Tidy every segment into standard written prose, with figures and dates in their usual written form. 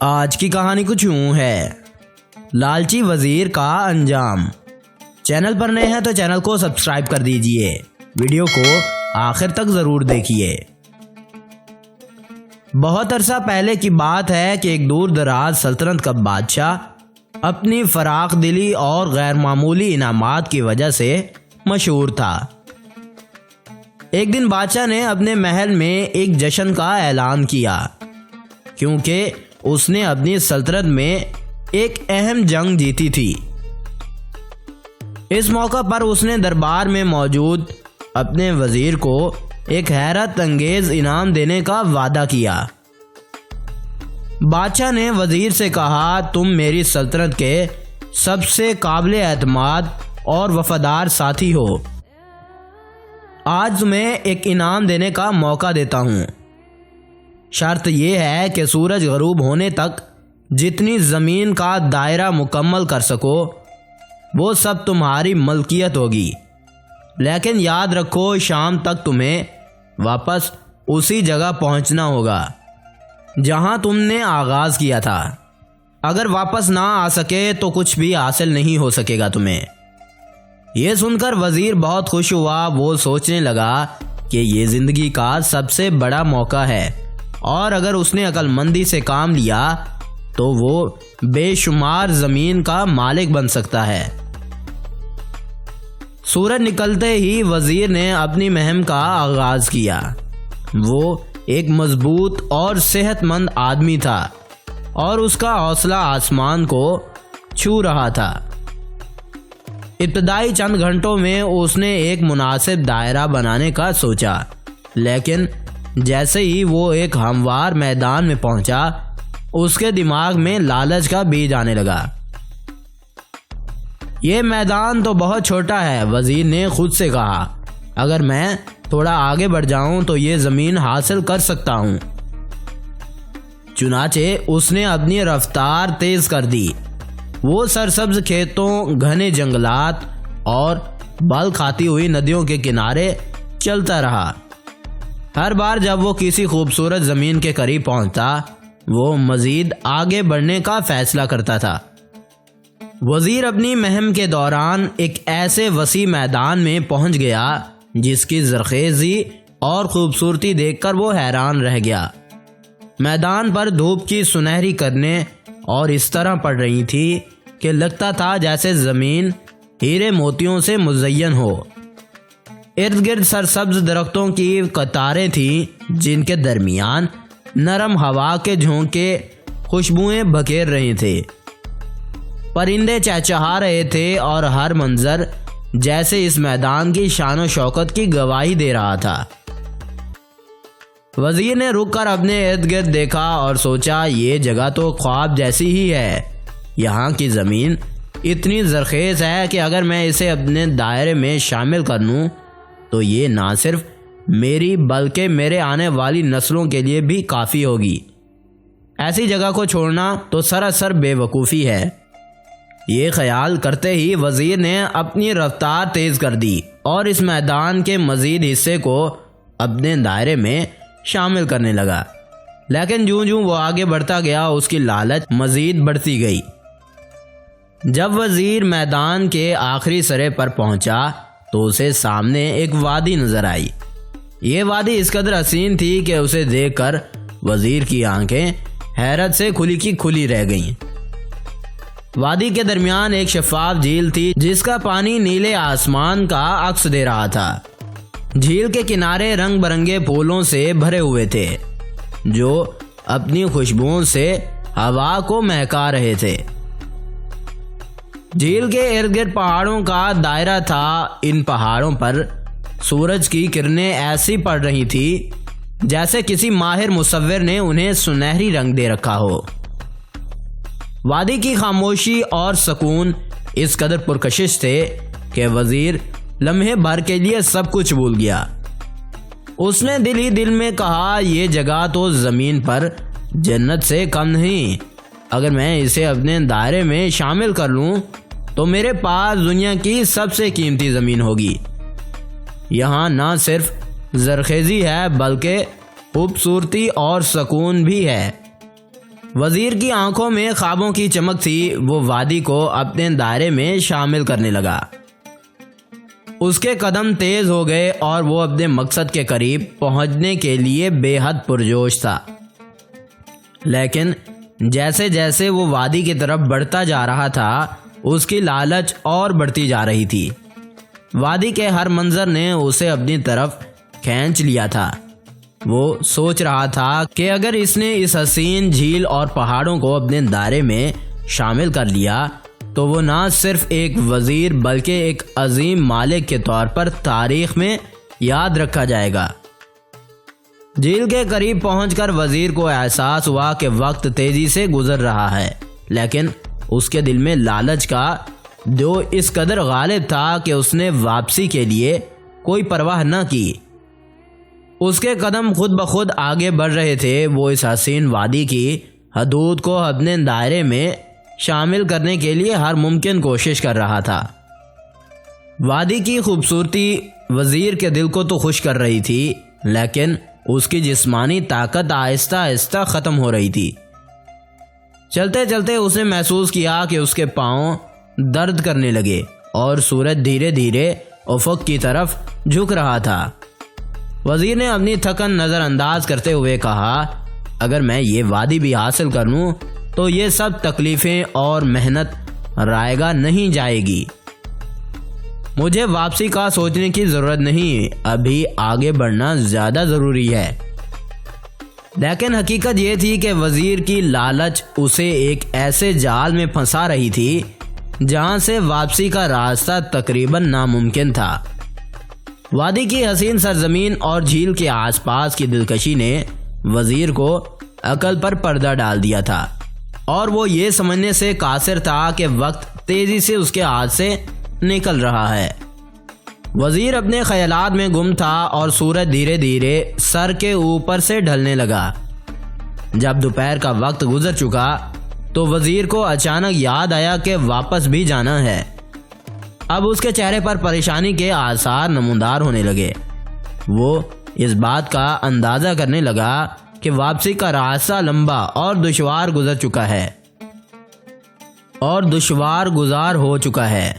آج کی کہانی کچھ یوں ہے، لالچی وزیر کا انجام۔ چینل پر نئے ہیں تو چینل کو سبسکرائب کر دیجئے، ویڈیو کو آخر تک ضرور دیکھیے۔ بہت عرصہ پہلے کی بات ہے کہ ایک دور دراز سلطنت کا بادشاہ اپنی فراخ دلی اور غیر معمولی انعامات کی وجہ سے مشہور تھا۔ ایک دن بادشاہ نے اپنے محل میں ایک جشن کا اعلان کیا، کیونکہ اس نے اپنی سلطنت میں ایک اہم جنگ جیتی تھی۔ اس موقع پر اس نے دربار میں موجود اپنے وزیر کو ایک حیرت انگیز انعام دینے کا وعدہ کیا۔ بادشاہ نے وزیر سے کہا، تم میری سلطنت کے سب سے قابل اعتماد اور وفادار ساتھی ہو، آج تمہیں ایک انعام دینے کا موقع دیتا ہوں۔ شرط یہ ہے کہ سورج غروب ہونے تک جتنی زمین کا دائرہ مکمل کر سکو وہ سب تمہاری ملکیت ہوگی، لیکن یاد رکھو شام تک تمہیں واپس اسی جگہ پہنچنا ہوگا جہاں تم نے آغاز کیا تھا۔ اگر واپس نہ آ سکے تو کچھ بھی حاصل نہیں ہو سکے گا تمہیں۔ یہ سن کر وزیر بہت خوش ہوا۔ وہ سوچنے لگا کہ یہ زندگی کا سب سے بڑا موقع ہے، اور اگر اس نے عقل مندی سے کام لیا تو وہ بے شمار زمین کا مالک بن سکتا ہے۔ سورج نکلتے ہی وزیر نے اپنی مہم کا آغاز کیا۔ وہ ایک مضبوط اور صحت مند آدمی تھا اور اس کا حوصلہ آسمان کو چھو رہا تھا۔ ابتدائی چند گھنٹوں میں اس نے ایک مناسب دائرہ بنانے کا سوچا، لیکن جیسے ہی وہ ایک ہموار میدان میں پہنچا اس کے دماغ میں لالچ کا بیج آنے لگا۔ یہ میدان تو بہت چھوٹا ہے، وزیر نے خود سے کہا، اگر میں تھوڑا آگے بڑھ جاؤں تو یہ زمین حاصل کر سکتا ہوں۔ چنانچہ اس نے اپنی رفتار تیز کر دی۔ وہ سرسبز کھیتوں، گھنے جنگلات اور بل کھاتی ہوئی ندیوں کے کنارے چلتا رہا۔ ہر بار جب وہ کسی خوبصورت زمین کے قریب پہنچتا وہ مزید آگے بڑھنے کا فیصلہ کرتا تھا۔ وزیر اپنی مہم کے دوران ایک ایسے وسیع میدان میں پہنچ گیا جس کی زرخیزی اور خوبصورتی دیکھ کر وہ حیران رہ گیا۔ میدان پر دھوپ کی سنہری کرنیں اور اس طرح پڑ رہی تھی کہ لگتا تھا جیسے زمین ہیرے موتیوں سے مزین ہو۔ ارد گرد سرسبز درختوں کی قطاریں تھیں جن کے درمیان نرم ہوا کے جھونکے خوشبوئیں بکھیر رہے تھے۔ پرندے چہچہا رہے تھے اور ہر منظر جیسے اس میدان کی شان و شوکت کی گواہی دے رہا تھا۔ وزیر نے رک کر اپنے ارد گرد دیکھا اور سوچا، یہ جگہ تو خواب جیسی ہی ہے۔ یہاں کی زمین اتنی زرخیز ہے کہ اگر میں اسے اپنے دائرے میں شامل کر لوں تو یہ نہ صرف میری بلکہ میرے آنے والی نسلوں کے لیے بھی کافی ہوگی۔ ایسی جگہ کو چھوڑنا تو سراسر بے وقوفی ہے۔ یہ خیال کرتے ہی وزیر نے اپنی رفتار تیز کر دی اور اس میدان کے مزید حصے کو اپنے دائرے میں شامل کرنے لگا، لیکن جوں جوں وہ آگے بڑھتا گیا اس کی لالچ مزید بڑھتی گئی۔ جب وزیر میدان کے آخری سرے پر پہنچا تو اسے سامنے ایک وادی نظر آئی۔ یہ وادی اس قدر حسین تھی کہ اسے دیکھ کر وزیر کی آنکھیں حیرت سے کھلی کی کھلی رہ گئیں۔ وادی کے درمیان ایک شفاف جھیل تھی جس کا پانی نیلے آسمان کا عکس دے رہا تھا۔ جھیل کے کنارے رنگ برنگے پھولوں سے بھرے ہوئے تھے جو اپنی خوشبوؤں سے ہوا کو مہکا رہے تھے۔ جھیل کے ارد گرد پہاڑوں کا دائرہ تھا۔ ان پہاڑوں پر سورج کی کرنیں ایسی پڑ رہی تھی جیسے کسی ماہر مصور نے انہیں سنہری رنگ دے رکھا ہو۔ وادی کی خاموشی اور سکون اس قدر پرکشش تھے کہ وزیر لمحے بھر کے لیے سب کچھ بھول گیا۔ اس نے دل ہی دل میں کہا، یہ جگہ تو زمین پر جنت سے کم نہیں۔ اگر میں اسے اپنے دائرے میں شامل کر لوں تو میرے پاس دنیا کی سب سے قیمتی زمین ہوگی۔ یہاں نہ صرف زرخیزی ہے بلکہ خوبصورتی اور سکون بھی ہے۔ وزیر کی آنکھوں میں خوابوں کی چمک تھی۔ وہ وادی کو اپنے دائرے میں شامل کرنے لگا۔ اس کے قدم تیز ہو گئے اور وہ اپنے مقصد کے قریب پہنچنے کے لیے بے حد پرجوش تھا۔ لیکن جیسے جیسے وہ وادی کی طرف بڑھتا جا رہا تھا، اس کی لالچ اور بڑھتی جا رہی تھی۔ وادی کے ہر منظر نے اسے اپنی طرف کھینچ لیا تھا۔ وہ سوچ رہا تھا کہ اگر اس نے اس حسین جھیل اور پہاڑوں کو اپنے دائرے میں شامل کر لیا تو وہ نہ صرف ایک وزیر بلکہ ایک عظیم مالک کے طور پر تاریخ میں یاد رکھا جائے گا۔ جھیل کے قریب پہنچ کر وزیر کو احساس ہوا کہ وقت تیزی سے گزر رہا ہے، لیکن اس کے دل میں لالچ کا جو اس قدر غالب تھا کہ اس نے واپسی کے لیے کوئی پرواہ نہ کی۔ اس کے قدم خود بخود آگے بڑھ رہے تھے۔ وہ اس حسین وادی کی حدود کو اپنے دائرے میں شامل کرنے کے لیے ہر ممکن کوشش کر رہا تھا۔ وادی کی خوبصورتی وزیر کے دل کو تو خوش کر رہی تھی، لیکن اس کی جسمانی طاقت آہستہ آہستہ ختم ہو رہی تھی۔ چلتے چلتے اس نے محسوس کیا کہ اس کے پاؤں درد کرنے لگے اور سورج دھیرے دھیرے افق کی طرف جھک رہا تھا۔ وزیر نے اپنی تھکن نظر انداز کرتے ہوئے کہا، اگر میں یہ وادی بھی حاصل کر لوں تو یہ سب تکلیفیں اور محنت رائگاں نہیں جائے گی۔ مجھے واپسی کا سوچنے کی ضرورت نہیں، ابھی آگے بڑھنا زیادہ ضروری ہے۔ لیکن حقیقت یہ تھی کہ وزیر کی لالچ اسے ایک ایسے جال میں پھنسا رہی تھی جہاں سے واپسی کا راستہ تقریباً ناممکن تھا۔ وادی کی حسین سرزمین اور جھیل کے آس پاس کی دلکشی نے وزیر کو عقل پر پردہ ڈال دیا تھا، اور وہ یہ سمجھنے سے قاصر تھا کہ وقت تیزی سے اس کے ہاتھ سے نکل رہا ہے۔ وزیر اپنے خیالات میں گم تھا اور سورج دھیرے دھیرے سر کے اوپر سے ڈھلنے لگا۔ جب دوپہر کا وقت گزر چکا تو وزیر کو اچانک یاد آیا کہ واپس بھی جانا ہے۔ اب اس کے چہرے پر پریشانی کے آثار نمودار ہونے لگے۔ وہ اس بات کا اندازہ کرنے لگا کہ واپسی کا راستہ لمبا اور دشوار گزار ہو چکا ہے۔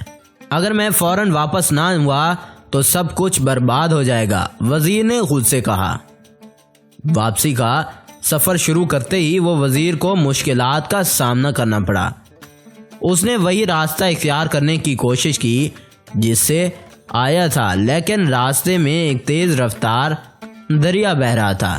اگر میں فوراً واپس نہ ہوا تو سب کچھ برباد ہو جائے گا، وزیر نے خود سے کہا۔ واپسی کا سفر شروع کرتے ہی وہ وزیر کو مشکلات کا سامنا کرنا پڑا۔ اس نے وہی راستہ اختیار کرنے کی کوشش کی جس سے آیا تھا، لیکن راستے میں ایک تیز رفتار دریا بہہ رہا تھا۔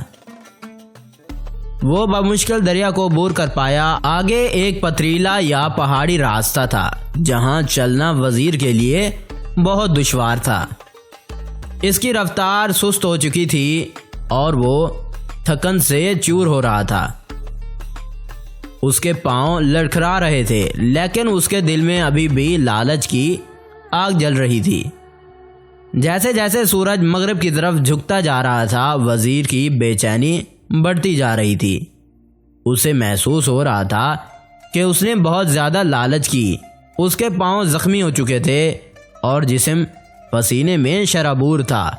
وہ بمشکل دریا کو عبور کر پایا۔ آگے ایک پتھریلا یا پہاڑی راستہ تھا جہاں چلنا وزیر کے لیے بہت دشوار تھا۔ اس کی رفتار سست ہو چکی تھی اور وہ تھکن سے چور ہو رہا تھا۔ اس کے پاؤں لڑکھڑا رہے تھے، لیکن اس کے دل میں ابھی بھی لالچ کی آگ جل رہی تھی۔ جیسے جیسے سورج مغرب کی طرف جھکتا جا رہا تھا، وزیر کی بے چینی بڑھتی جا رہی تھی۔ اسے محسوس ہو رہا تھا کہ اس نے بہت زیادہ لالچ کی۔ اس کے پاؤں زخمی ہو چکے تھے اور جسم پسینے میں شرابور تھا۔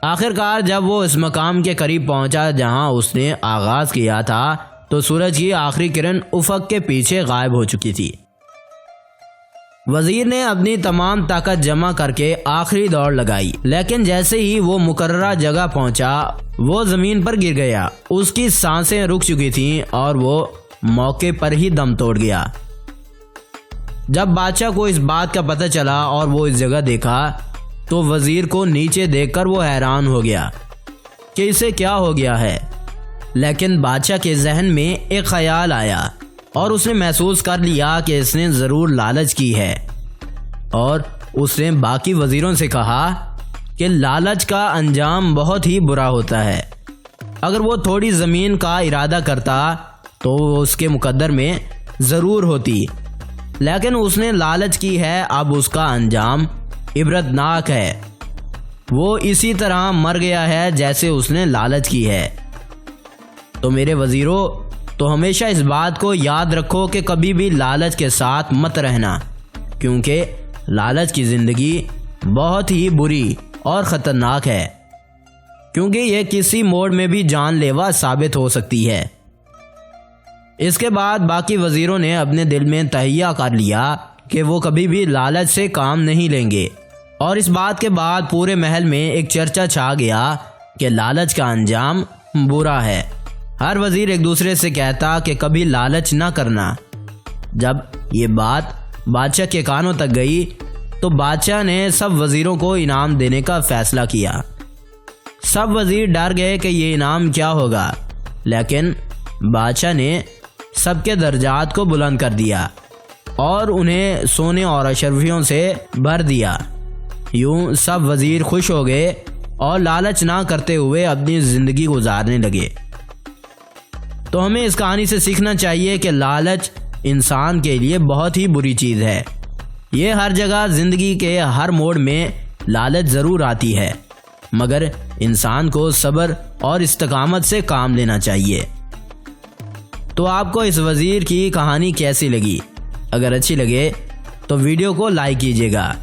آخر کار جب وہ اس مقام کے قریب پہنچا جہاں اس نے آغاز کیا تھا تو سورج کی آخری کرن افق کے پیچھے غائب ہو چکی تھی۔ وزیر نے اپنی تمام طاقت جمع کر کے آخری دوڑ لگائی، لیکن جیسے ہی وہ مقررہ جگہ پہنچا وہ زمین پر گر گیا۔ اس کی سانسیں رک چکی تھیں اور وہ موقع پر ہی دم توڑ گیا۔ جب بادشاہ کو اس بات کا پتہ چلا اور وہ اس جگہ دیکھا تو وزیر کو نیچے دیکھ کر وہ حیران ہو گیا کہ اسے کیا ہو گیا ہے۔ لیکن بادشاہ کے ذہن میں ایک خیال آیا اور اس نے محسوس کر لیا کہ اس نے ضرور لالچ کی ہے، اور اس نے باقی وزیروں سے کہا کہ لالچ کا انجام بہت ہی برا ہوتا ہے۔ اگر وہ تھوڑی زمین کا ارادہ کرتا تو وہ اس کے مقدر میں ضرور ہوتی، لیکن اس نے لالچ کی ہے، اب اس کا انجام عبرتناک ہے۔ وہ اسی طرح مر گیا ہے جیسے اس نے لالچ کی ہے۔ تو میرے وزیروں، تو ہمیشہ اس بات کو یاد رکھو کہ کبھی بھی لالچ کے ساتھ مت رہنا، کیونکہ لالچ کی زندگی بہت ہی بری اور خطرناک ہے، کیونکہ یہ کسی موڑ میں بھی جان لیوا ثابت ہو سکتی ہے۔ اس کے بعد باقی وزیروں نے اپنے دل میں تہیہ کر لیا کہ وہ کبھی بھی لالچ سے کام نہیں لیں گے، اور اس بات کے بعد پورے محل میں ایک چرچا چھا گیا کہ لالچ کا انجام برا ہے۔ ہر وزیر ایک دوسرے سے کہتا کہ کبھی لالچ نہ کرنا۔ جب یہ بات بادشاہ کے کانوں تک گئی تو بادشاہ نے سب وزیروں کو انعام دینے کا فیصلہ کیا۔ سب وزیر ڈر گئے کہ یہ انعام کیا ہوگا، لیکن بادشاہ نے سب کے درجات کو بلند کر دیا اور انہیں سونے اور اشرفیوں سے بھر دیا۔ یوں سب وزیر خوش ہو گئے اور لالچ نہ کرتے ہوئے اپنی زندگی گزارنے لگے۔ تو ہمیں اس کہانی سے سیکھنا چاہیے کہ لالچ انسان کے لیے بہت ہی بری چیز ہے۔ یہ ہر جگہ زندگی کے ہر موڑ میں لالچ ضرور آتی ہے، مگر انسان کو صبر اور استقامت سے کام لینا چاہیے۔ تو آپ کو اس وزیر کی کہانی کیسی لگی؟ اگر اچھی لگے تو ویڈیو کو لائک کیجیے گا۔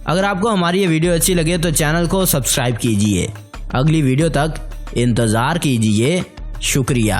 اگر آپ کو ہماری یہ ویڈیو اچھی لگے تو چینل کو سبسکرائب کیجیے۔ اگلی ویڈیو تک انتظار کیجیے۔ شکریہ۔